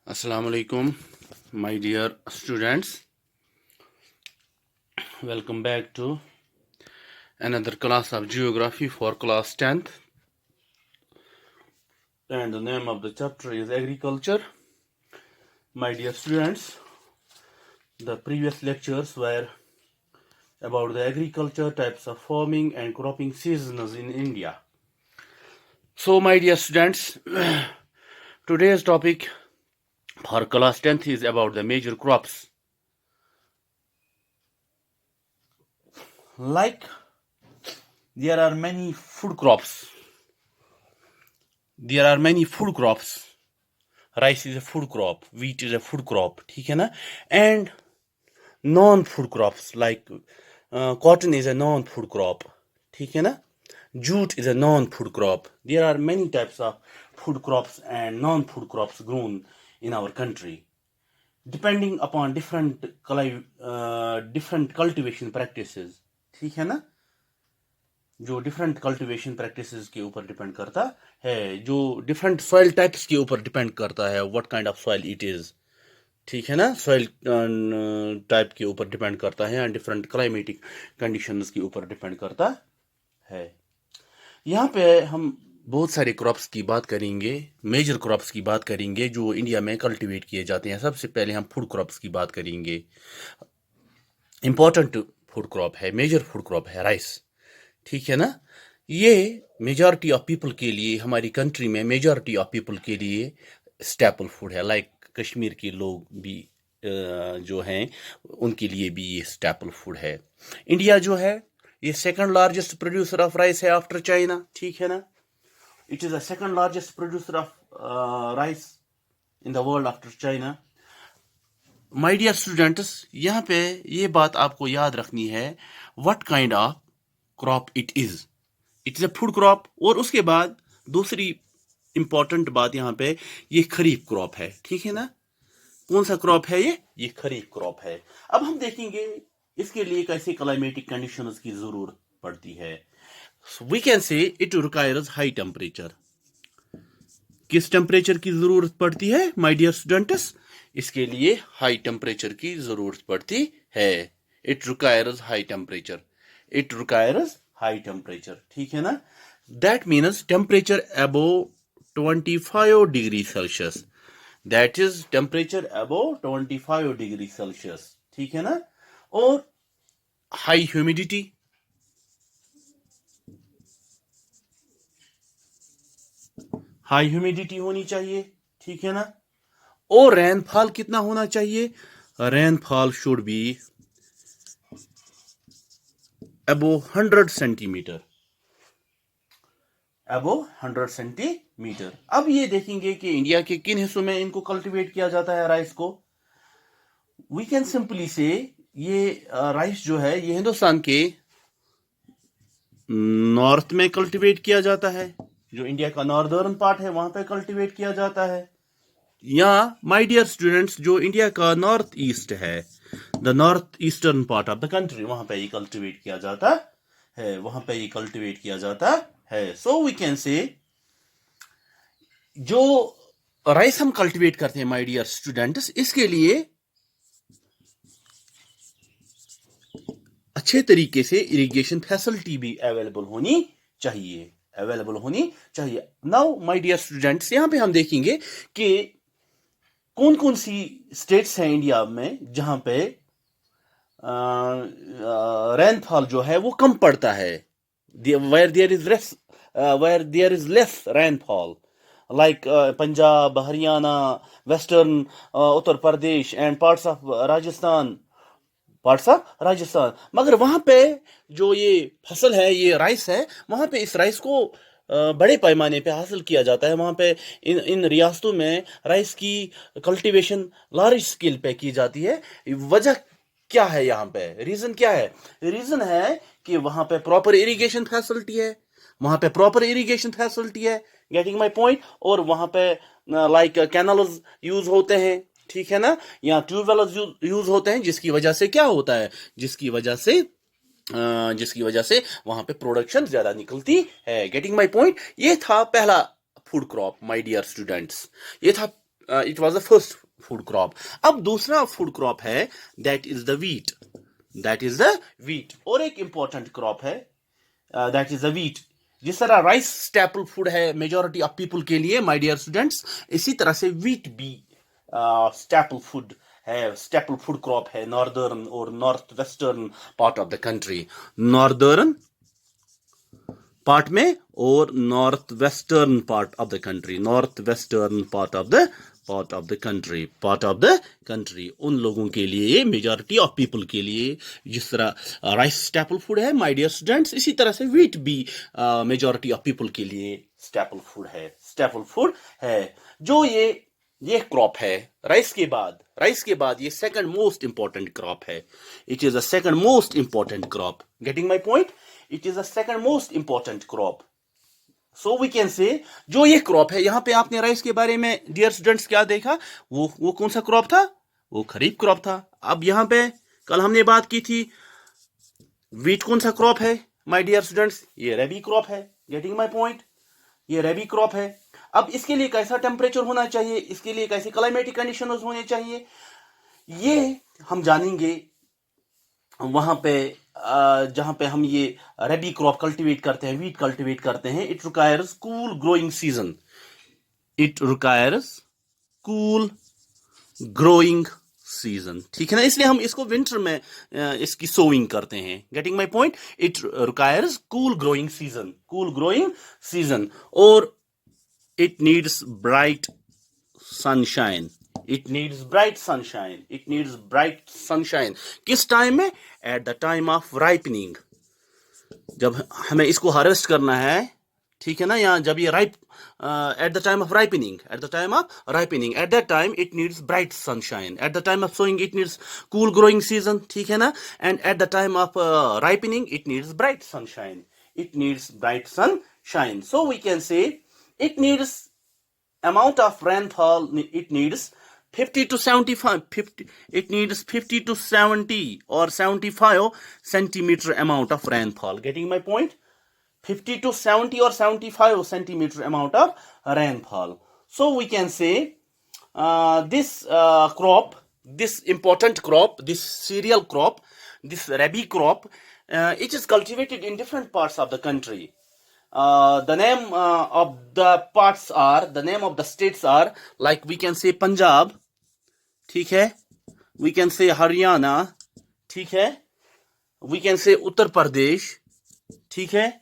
Assalamu alaikum, my dear students. Welcome back to another class of geography for class 10th. And the name of the chapter is agriculture. My dear students, the previous lectures were about the agriculture, types of farming and cropping seasons in India. So, my dear students, today's topic for class 10th is about the major crops. Like there are many food crops. There are many food crops. Rice is a food crop, wheat is a food crop, ठीक है ना? And non-food crops like cotton is a non-food crop, ठीक है ना? Jute is a non-food crop. There are many types of food crops and non-food crops grown in our country, depending upon different cultivation practices, ठीक है ना? जो different cultivation practices के ऊपर depend करता है, जो डिफरेंट सॉइल टाइप्स के ऊपर डिपेंड करता है, what kind of soil it is, ठीक है ना? सॉइल टाइप के ऊपर डिपेंड करता है एंड डिफरेंट क्लाइमेटिक कंडीशंस के ऊपर डिपेंड करता है। यहाँ पे हम बहुत सारे क्रॉप्स की बात करेंगे, मेजर क्रॉप्स की बात करेंगे जो इंडिया में कल्टीवेट किए जाते हैं। सबसे पहले हम फूड क्रॉप्स की बात करेंगे। इंपॉर्टेंट फूड क्रॉप है, मेजर फूड क्रॉप है राइस, ठीक है ना? ये मेजॉरिटी ऑफ पीपल के लिए, हमारी कंट्री में मेजॉरिटी ऑफ पीपल के लिए स्टेपल फूड है। लाइक कश्मीर के लोग भी जो हैं उनके लिए भी ये स्टेपल फूड है। इंडिया जो है ये second largest producer of rice है आफ्टर चाइना, ठीक है ना? It is the second largest producer of rice in the world after China. My dear students, यहाँ पे ये बात आपको याद रखनी है, what kind of crop it is a food crop. और उसके बाद दूसरी इंपॉर्टेंट बात यहाँ पे, ये खरीफ क्रॉप है, ठीक है ना? कौन सा क्रॉप है ये खरीफ क्रॉप है। अब हम देखेंगे इसके लिए कैसे क्लाइमेटिक कंडीशंस की जरूरत पड़ती है। We can say it requires high temperature. किस टेम्परेचर की जरूरत पड़ती है माय डियर स्टूडेंट्स? इसके लिए हाई टेम्परेचर की जरूरत पड़ती है। It requires high temperature, it requires high temperature, ठीक है ना? That means temperature above 25 degree Celsius, that is temperature above 25 degree Celsius, ठीक है ना? और हाई ह्यूमिडिटी, हाई ह्यूमिडिटी होनी चाहिए, ठीक है ना? और रेनफॉल कितना होना चाहिए? Rainfall should be above 100 centimetre, above 100 centimetre. अब ये देखेंगे कि इंडिया के किन हिस्सों में इनको कल्टीवेट किया जाता है राइस को। वी कैन सिंपली से ये राइस जो है ये हिंदुस्तान के नॉर्थ में कल्टीवेट किया जाता है, जो इंडिया का नॉर्दर्न पार्ट है वहां पे कल्टीवेट किया जाता है। या माय डियर स्टूडेंट्स, जो इंडिया का नॉर्थ ईस्ट है, the north eastern part of the country, वहां पे ये कल्टीवेट किया जाता है, वहां पे ये कल्टीवेट किया जाता है। सो वी कैन से जो राइस हम कल्टीवेट करते हैं माय डियर स्टूडेंट्स, इसके लिए अच्छे तरीके से इरिगेशन फैसिलिटी भी अवेलेबल होनी चाहिए, अवेलेबल होनी चाहिए। नाउ माय डियर स्टूडेंट्स, यहाँ पे हम देखेंगे कि कौन कौन सी स्टेट्स हैं इंडिया में जहां पे रेनफॉल जो है वो कम पड़ता है, where there is less rainfall, like Punjab, Haryana, western Uttar Pradesh and parts of Rajasthan, मगर वहां पे जो ये फसल है, ये राइस है, वहां पे इस राइस को बड़े पैमाने पे हासिल किया जाता है। वहां पे इन रियासतों में राइस की कल्टीवेशन लार्ज स्केल पे की जाती है। वजह क्या है यहाँ पे? रीजन क्या है? रीजन है कि वहां पे प्रॉपर इरिगेशन फैसिलिटी है, वहां पे प्रॉपर इरिगेशन फैसिलिटी है, गेटिंग माय पॉइंट। और वहां पे लाइक कैनल्स यूज होते हैं, ठीक है ना? या ट्यूबवेल यूज होते हैं, जिसकी वजह से क्या होता है, जिसकी वजह से वहां पे प्रोडक्शन ज्यादा निकलती है। Getting my point. ये था पहला food crop my dear students, ये था it was the first food crop. अब दूसरा फूड क्रॉप है, that is the wheat. That is the wheat. और एक इंपॉर्टेंट क्रॉप है, दैट इज द वीट. जिस तरह राइस स्टेपल फूड है मेजॉरिटी ऑफ पीपल के लिए, माय डियर स्टूडेंट्स, इसी तरह से वीट भी स्टेपल फूड है, स्टेपल फूड क्रॉप है नॉर्दर्न और north western part of the country. Northern part में और north western part of the country. North western part of the country उन लोगों के लिए, मेजॉरिटी ऑफ पीपल के लिए, जिस तरह राइस स्टेपल फूड है माय डियर स्टूडेंट्स, इसी तरह से वीट भी मेजॉरिटी ऑफ पीपल के लिए स्टेपल फूड है. जो ये क्रॉप है राइस के बाद ये सेकंड मोस्ट इंपॉर्टेंट क्रॉप है. It is the second most important crop. Getting my point? It is the second most important crop. So we can say जो ये क्रॉप है, यहां पे आपने राइस के बारे में डियर स्टूडेंट्स क्या देखा? वो कौन सा क्रॉप था? वो खरीफ क्रॉप था. अब यहां पे कल हमने बात की थी, वीट कौन सा क्रॉप है माय डियर स्टूडेंट्स? ये रबी क्रॉप है. Getting my point? ये रबी क्रॉप है. अब इसके लिए कैसा टेम्परेचर होना चाहिए, इसके लिए कैसे क्लाइमेटिक कंडीशंस होने चाहिए, ये हम जानेंगे वहां पे जहां पे हम ये रबी क्रॉप कल्टीवेट करते हैं, वीट कल्टीवेट करते हैं. It requires cool growing season. It requires cool growing season. ठीक है ना? इसलिए हम इसको विंटर में इसकी सोइंग करते हैं. Getting my point? It requires cool growing season. और it needs bright sunshine. किस टाइम में? at the time of ripening. जब हमें इसको हार्वेस्ट करना है, ठीक है ना, यहाँ जब ये at the time of ripening, at that time it needs bright sunshine. At the time of sowing it needs cool growing season, ठीक है ना, and at the time of ripening it needs bright sunshine. So we can say it needs amount of rainfall. It needs 50 to 70 or 75 centimeter amount of rainfall. Getting my point? 50 to 70 or 75 centimeter amount of rainfall. So we can say this crop, this important crop, this cereal crop, this rabi crop, it is cultivated in different parts of the country. The name of the states are, like we can say Punjab, ठीक है, we can say Haryana, ठीक है, we can say Uttar Pradesh, ठीक है,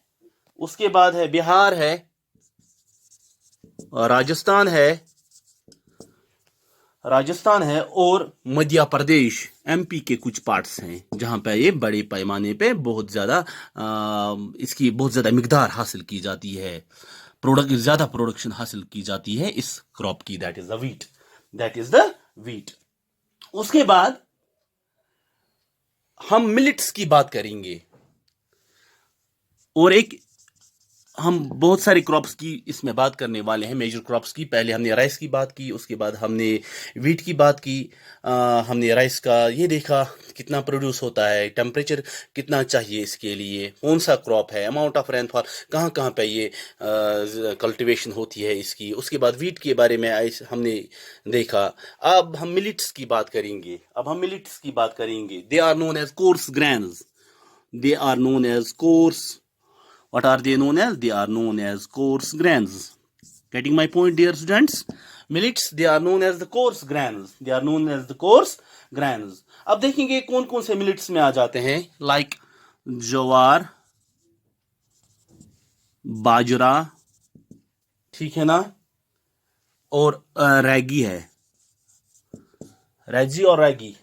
उसके बाद है बिहार है, राजस्थान है और मध्य प्रदेश, एमपी के कुछ पार्ट्स हैं जहां पे ये बड़े पैमाने पे बहुत ज्यादा इसकी बहुत ज्यादा मिकदार हासिल की जाती है, ज्यादा प्रोडक्शन हासिल की जाती है इस क्रॉप की. That is the wheat. उसके बाद हम मिलेट्स की बात करेंगे. और एक हम बहुत सारे क्रॉप्स की इसमें बात करने वाले हैं, मेजर क्रॉप्स की. पहले हमने राइस की बात की, उसके बाद हमने वीट की बात की. हमने राइस का ये देखा कितना प्रोड्यूस होता है, टेम्परेचर कितना चाहिए इसके लिए, कौन सा क्रॉप है, अमाउंट ऑफ रेनफॉल, कहाँ कहाँ पे ये कल्टीवेशन होती है इसकी. उसके बाद वीट के बारे में हमने देखा. अब हम मिलेट्स की बात करेंगे. They are known as coarse grains. What are they known as? They are known as coarse grains. Getting my point, dear students? Millets, they are known as the coarse grains. अब देखेंगे कौन कौन से millets में आ जाते हैं, like ज्वार, बाजरा, ठीक है ना, और रैगी है. Ragi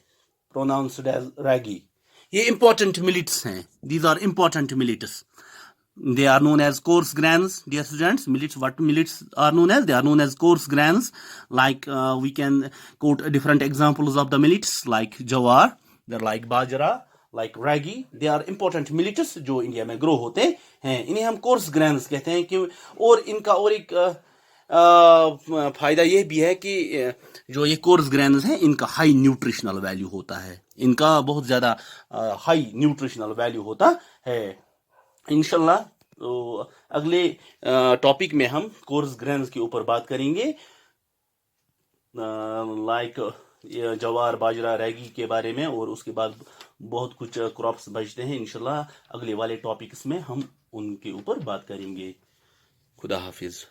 pronounced as ragi. ये इंपॉर्टेंट मिलेट्स हैं. These are important millets. They are known as coarse grains, dear students. What millets are known as? They are known as coarse grains. Like we can quote different examples of the millets, like jawar, they're like bajra, like ragi. They are important millets जो India में grow होते हैं. इन्हें हम coarse grains कहते हैं. क्यों? और इनका और एक फायदा ये भी है कि जो ये कोर्स ग्रेन्स हैं इनका हाई न्यूट्रिशनल वैल्यू होता है. इनका बहुत ज़्यादा हाई न्यूट्रिशनल वैल्यू होता है. इंशाल्लाह तो अगले टॉपिक में हम कोर्स ग्रेन्स के ऊपर बात करेंगे. लाइक जवार बाजरा रैगी के बारे में, और उसके बाद बहुत कुछ क्रॉप्स बचते हैं। इंशाल्लाह अगले वाले टॉपिक्स में हम उनके ऊपर बात करेंगे। खुदा हाफिज़।